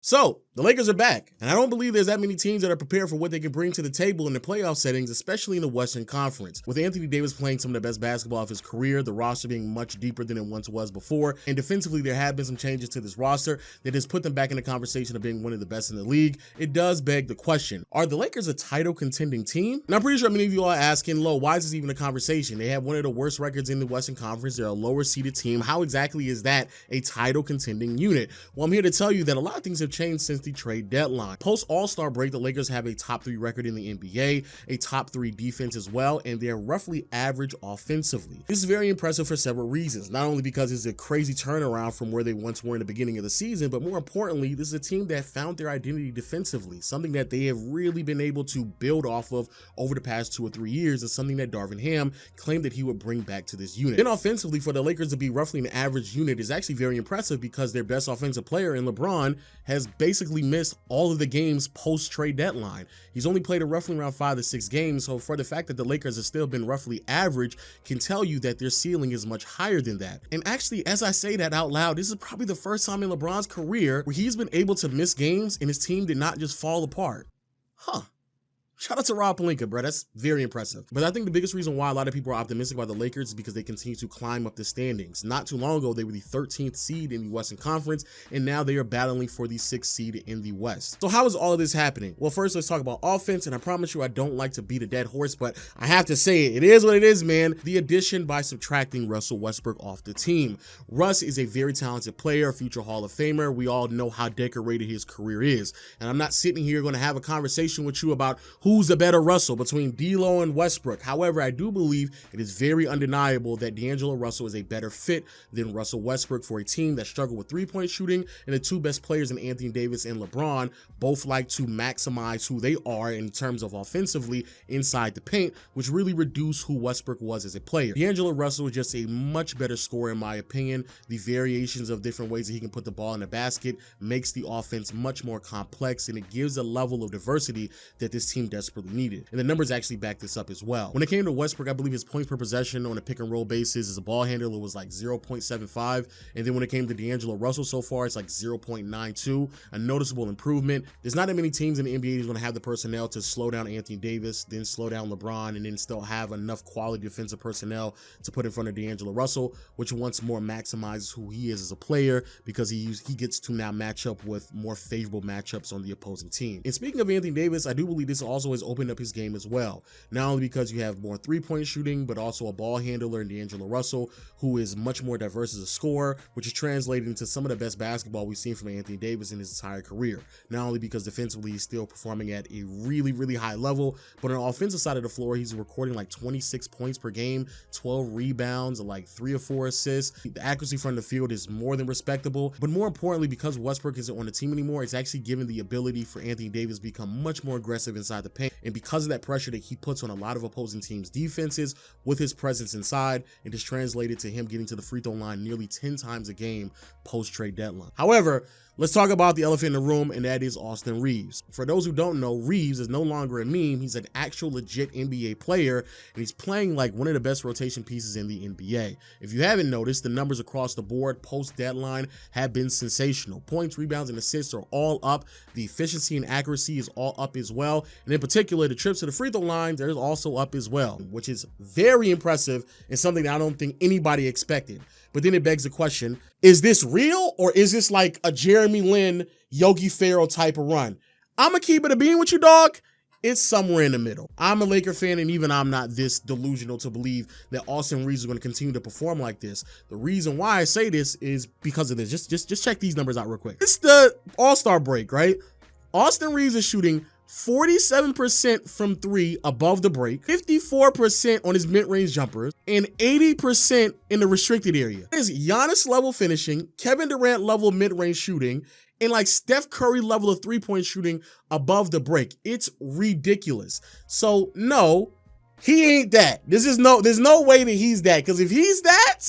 So, the Lakers are back, and I don't believe there's that many teams that are prepared for what they can bring to the table in the playoff settings, especially in the Western Conference. With Anthony Davis playing some of the best basketball of his career, the roster being much deeper than it once was before, and defensively there have been some changes to this roster that has put them back in the conversation of being one of the best in the league. It does beg the question, are the Lakers a title contending team? And I'm pretty sure many of you are asking, Lo, why is this even a conversation? They have one of the worst records in the Western Conference. They're a lower seeded team. How exactly is that a title contending unit? Well, I'm here to tell you that a lot of things have changed since the trade deadline. Post All-Star break, the Lakers have a top 3 record in the NBA, a top 3 defense as well, and they're roughly average offensively. This is very impressive for several reasons, not only because it's a crazy turnaround from where they once were in the beginning of the season, but more importantly, this is a team that found their identity defensively, something that they have really been able to build off of over the past 2 or 3 years, and something that Darvin Ham claimed that he would bring back to this unit. Then offensively, for the Lakers to be roughly an average unit is actually very impressive because their best offensive player in LeBron has basically missed all of the games post-trade deadline. He's only played roughly around 5 to 6 games, so for the fact that the Lakers have still been roughly average can tell you that their ceiling is much higher than that. And actually, as I say that out loud, this is probably the first time in LeBron's career where he's been able to miss games and his team did not just fall apart. Shout out to Rob Pelinka, bro. That's very impressive. But I think the biggest reason why a lot of people are optimistic about the Lakers is because they continue to climb up the standings. Not too long ago, they were the 13th seed in the Western Conference, and now they are battling for the 6th seed in the West. So how is all of this happening? Well, first, let's talk about offense, and I promise you I don't like to beat a dead horse, but I have to say it. It is what it is, man. The addition by subtracting Russell Westbrook off the team. Russ is a very talented player, a future Hall of Famer. We all know how decorated his career is. And I'm not sitting here going to have a conversation with you about who's the better Russell between D'Lo and Westbrook. However, I do believe it is very undeniable that D'Angelo Russell is a better fit than Russell Westbrook for a team that struggled with three-point shooting, and the two best players in Anthony Davis and LeBron both like to maximize who they are in terms of offensively inside the paint, which really reduced who Westbrook was as a player. D'Angelo Russell is just a much better scorer in my opinion. The variations of different ways that he can put the ball in the basket makes the offense much more complex, and it gives a level of diversity that this team desperately needed. And the numbers actually back this up as well. When it came to Westbrook, I believe his points per possession on a pick and roll basis as a ball handler was like 0.75. And then when it came to D'Angelo Russell so far, it's like 0.92, a noticeable improvement. There's not that many teams in the NBA that's going to have the personnel to slow down Anthony Davis, then slow down LeBron, and then still have enough quality defensive personnel to put in front of D'Angelo Russell, which once more maximizes who he is as a player because he gets to now match up with more favorable matchups on the opposing team. And speaking of Anthony Davis, I do believe this also has opened up his game as well. Not only because you have more three-point shooting, but also a ball handler in D'Angelo Russell, who is much more diverse as a scorer, which is translated into some of the best basketball we've seen from Anthony Davis in his entire career. Not only because defensively he's still performing at a really, really high level, but on the offensive side of the floor, he's recording like 26 points per game, 12 rebounds, like 3 or 4 assists. The accuracy from the field is more than respectable, but more importantly, because Westbrook isn't on the team anymore, it's actually given the ability for Anthony Davis to become much more aggressive inside the paint. And because of that pressure that he puts on a lot of opposing teams' defenses with his presence inside, it has translated to him getting to the free throw line nearly 10 times a game post-trade deadline. However, let's talk about the elephant in the room, and that is Austin Reeves. For those who don't know, Reeves is no longer a meme. He's an actual legit NBA player, and he's playing like one of the best rotation pieces in the NBA. If you haven't noticed, the numbers across the board post-deadline have been sensational. Points, rebounds, and assists are all up. The efficiency and accuracy is all up as well. And in particular, the trips to the free throw line, they're also up as well, which is very impressive and something that I don't think anybody expected. But then it begs the question, is this real or is this like a Jeremy Lin, Yogi Ferrell type of run? I'm going to keep it a bean with you, dog. It's somewhere in the middle. I'm a Laker fan, and even I'm not this delusional to believe that Austin Reeves is going to continue to perform like this. The reason why I say this is because of this. Just check these numbers out real quick. It's the All-Star break, right? Austin Reeves is shooting 47% from 3 above the break, 54% on his mid-range jumpers, and 80% in the restricted area. There's Giannis level finishing, Kevin Durant level mid-range shooting, and like Steph Curry level of three-point shooting above the break. It's ridiculous. So no, he ain't that. There's no way that he's that, because if he's that,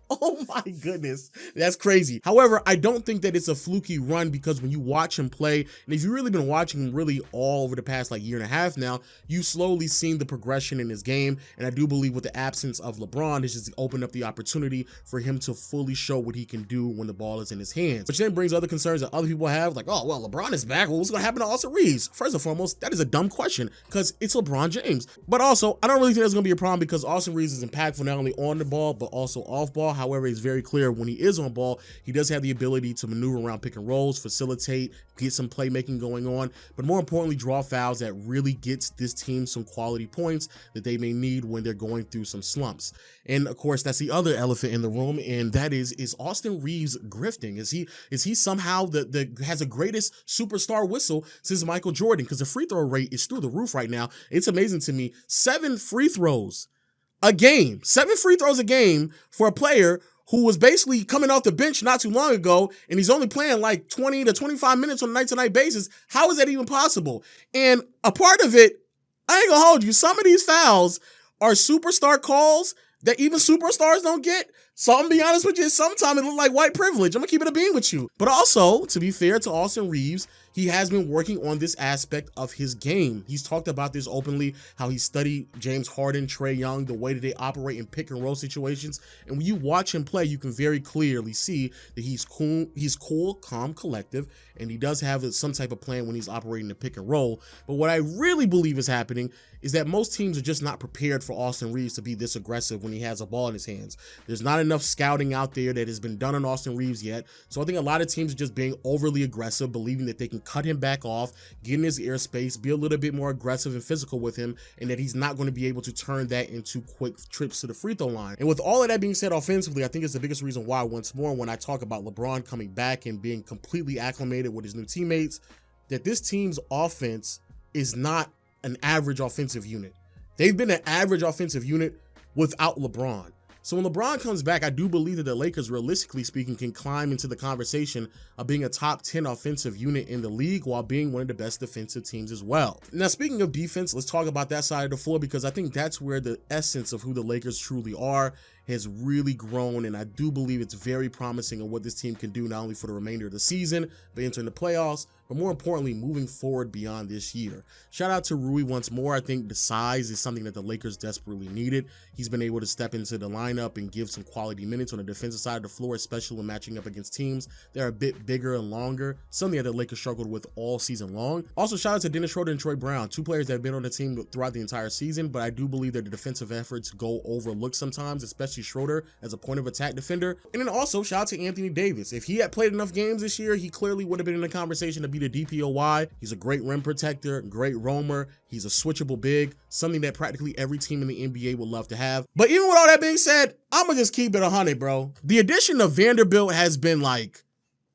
Oh my goodness, that's crazy. However, I don't think that it's a fluky run, because when you watch him play, and if you've really been watching him really all over the past like year and a half now, you've slowly seen the progression in his game. And I do believe with the absence of LeBron, it's just opened up the opportunity for him to fully show what he can do when the ball is in his hands. Which then brings other concerns that other people have, like, oh, well, LeBron is back. Well, what's going to happen to Austin Reeves? First and foremost, that is a dumb question, because it's LeBron James. But also, I don't really think there's going to be a problem, because Austin Reeves is impactful not only on the ball, but also off ball. However, it's very clear when he is on ball, he does have the ability to maneuver around pick and rolls, facilitate, get some playmaking going on, but more importantly, draw fouls that really gets this team some quality points that they may need when they're going through some slumps. And of course, that's the other elephant in the room, and that is Austin Reeves grifting? Is he somehow has the greatest superstar whistle since Michael Jordan? Because the free throw rate is through the roof right now. It's amazing to me. 7 free throws a game, 7 free throws a game for a player who was basically coming off the bench not too long ago, and he's only playing like 20 to 25 minutes on a night-to-night basis. How is that even possible? And a part of it, I ain't gonna hold you, some of these fouls are superstar calls that even superstars don't get. So I'm gonna be honest with you, sometimes it look like white privilege. I'm gonna keep it a bean with you. But also, to be fair to Austin Reeves, he has been working on this aspect of his game. He's talked about this openly, how he studied James Harden, Trae Young, the way that they operate in pick and roll situations. And when you watch him play, you can very clearly see that he's cool, calm, collective, and he does have some type of plan when he's operating the pick and roll. But what I really believe is happening is that most teams are just not prepared for Austin Reeves to be this aggressive when he has a ball in his hands. There's not enough scouting out there that has been done on Austin Reeves yet. So I think a lot of teams are just being overly aggressive, believing that they can cut him back off, get in his airspace, be a little bit more aggressive and physical with him, and that he's not going to be able to turn that into quick trips to the free throw line. And with all of that being said, offensively, I think it's the biggest reason why, once more, when I talk about LeBron coming back and being completely acclimated with his new teammates, that this team's offense is not an average offensive unit. They've been an average offensive unit without LeBron. So when LeBron comes back, I do believe that the Lakers, realistically speaking, can climb into the conversation of being a top 10 offensive unit in the league while being one of the best defensive teams as well. Now, speaking of defense, let's talk about that side of the floor, because I think that's where the essence of who the Lakers truly are has really grown, and I do believe it's very promising of what this team can do, not only for the remainder of the season, but entering the playoffs, but more importantly, moving forward beyond this year. Shout out to Rui once more. I think the size is something that the Lakers desperately needed. He's been able to step into the lineup and give some quality minutes on the defensive side of the floor, especially when matching up against teams that are a bit bigger and longer, something that the Lakers struggled with all season long. Also, shout out to Dennis Schroeder and Troy Brown, 2 players that have been on the team throughout the entire season, but I do believe that the defensive efforts go overlooked sometimes, especially Schroeder as a point of attack defender. And then also shout out to Anthony Davis. If he had played enough games this year, he clearly would have been in the conversation to be the DPOY. He's a great rim protector, great roamer. He's a switchable big, something that practically every team in the NBA would love to have. But even with all that being said, I'm gonna just keep it 100, bro. The addition of Vanderbilt has been like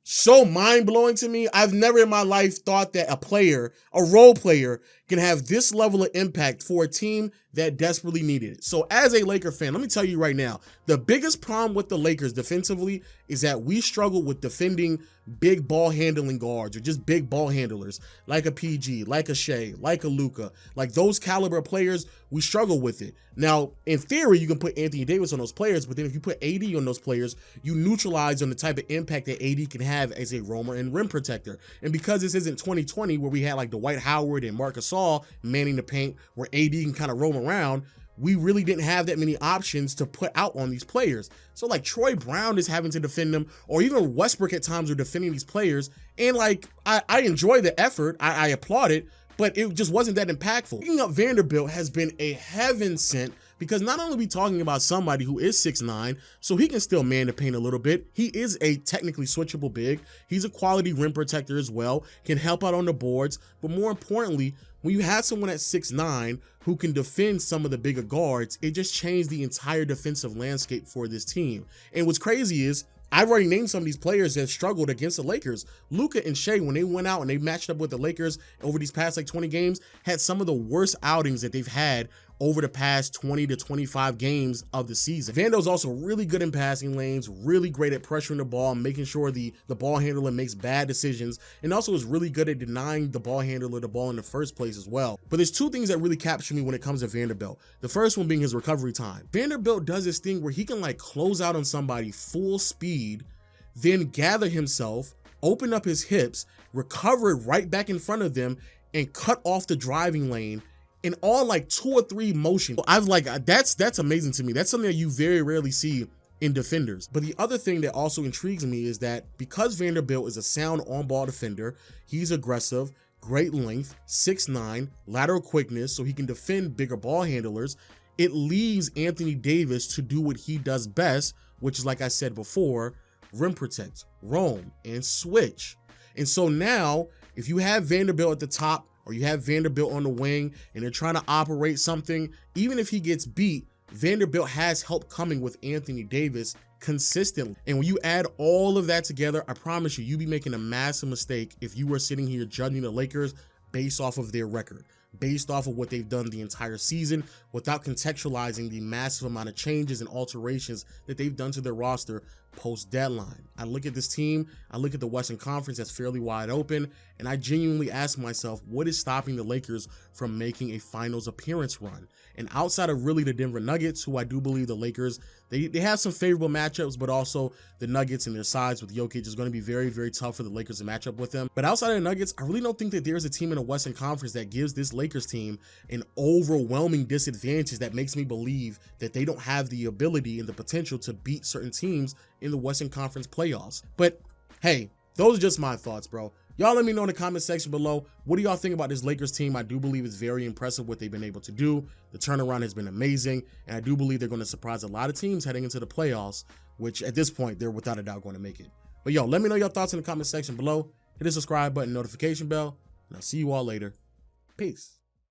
so mind-blowing to me. I've never in my life thought that a player, a role player, can have this level of impact for a team that desperately needed it. So as a Laker fan, let me tell you right now, the biggest problem with the Lakers defensively is that we struggle with defending big ball handling guards or just big ball handlers like a PG, like a Shea, like a Luka, like those caliber players. We struggle with it. Now, in theory, you can put Anthony Davis on those players, but then if you put AD on those players, you neutralize on the type of impact that AD can have as a roamer and rim protector. And because this isn't 2020 where we had like Dwight Howard and Marc Gasol manning the paint where AD can kind of roam around, we really didn't have that many options to put out on these players. So like Troy Brown is having to defend them, or even Westbrook at times are defending these players. And like, I enjoy the effort, I applaud it, but it just wasn't that impactful. Picking up Vanderbilt has been a heaven sent, because not only are we talking about somebody who is 6'9", so he can still man the paint a little bit. He is a technically switchable big. He's a quality rim protector as well, can help out on the boards. But more importantly, when you have someone at 6'9" who can defend some of the bigger guards, it just changed the entire defensive landscape for this team. And what's crazy is, I've already named some of these players that struggled against the Lakers. Luka and Shea, when they went out and they matched up with the Lakers over these past like 20 games, had some of the worst outings that they've had over the past 20 to 25 games of the season. Vando's also really good in passing lanes, really great at pressuring the ball, making sure the ball handler makes bad decisions, and also is really good at denying the ball handler the ball in the first place as well. But there's two things that really capture me when it comes to Vanderbilt. The first one being his recovery time. Vanderbilt does this thing where he can like close out on somebody full speed, then gather himself, open up his hips, recover right back in front of them, and cut off the driving lane in all like 2 or 3 motions. I've like, that's amazing to me. That's something that you very rarely see in defenders. But the other thing that also intrigues me is that because Vanderbilt is a sound on-ball defender, he's aggressive, great length, 6'9", lateral quickness, so he can defend bigger ball handlers. It leaves Anthony Davis to do what he does best, which is, like I said before, rim protect, roam, and switch. And so now, if you have Vanderbilt at the top, or you have Vanderbilt on the wing, and they're trying to operate something, even if he gets beat, Vanderbilt has help coming with Anthony Davis consistently. And when you add all of that together, I promise you'd be making a massive mistake if you were sitting here judging the Lakers based off of their record, based off of what they've done the entire season, without contextualizing the massive amount of changes and alterations that they've done to their roster post-deadline. I look at this team, I look at the Western Conference that's fairly wide open, and I genuinely ask myself, what is stopping the Lakers from making a finals appearance run? And outside of really the Denver Nuggets, who I do believe the Lakers, they have some favorable matchups, but also the Nuggets and their sides with Jokic is going to be very, very tough for the Lakers to match up with them. But outside of the Nuggets, I really don't think that there's a team in the Western Conference that gives this Lakers team an overwhelming disadvantage that makes me believe that they don't have the ability and the potential to beat certain teams in the Western Conference playoffs. But hey, those are just my thoughts, bro. Y'all let me know in the comment section below, what do y'all think about this Lakers team? I do believe it's very impressive what they've been able to do. The turnaround has been amazing, and I do believe they're going to surprise a lot of teams heading into the playoffs, which at this point, they're without a doubt going to make it. But yo, let me know your thoughts in the comment section below. Hit the subscribe button, notification bell, and I'll see you all later. Peace.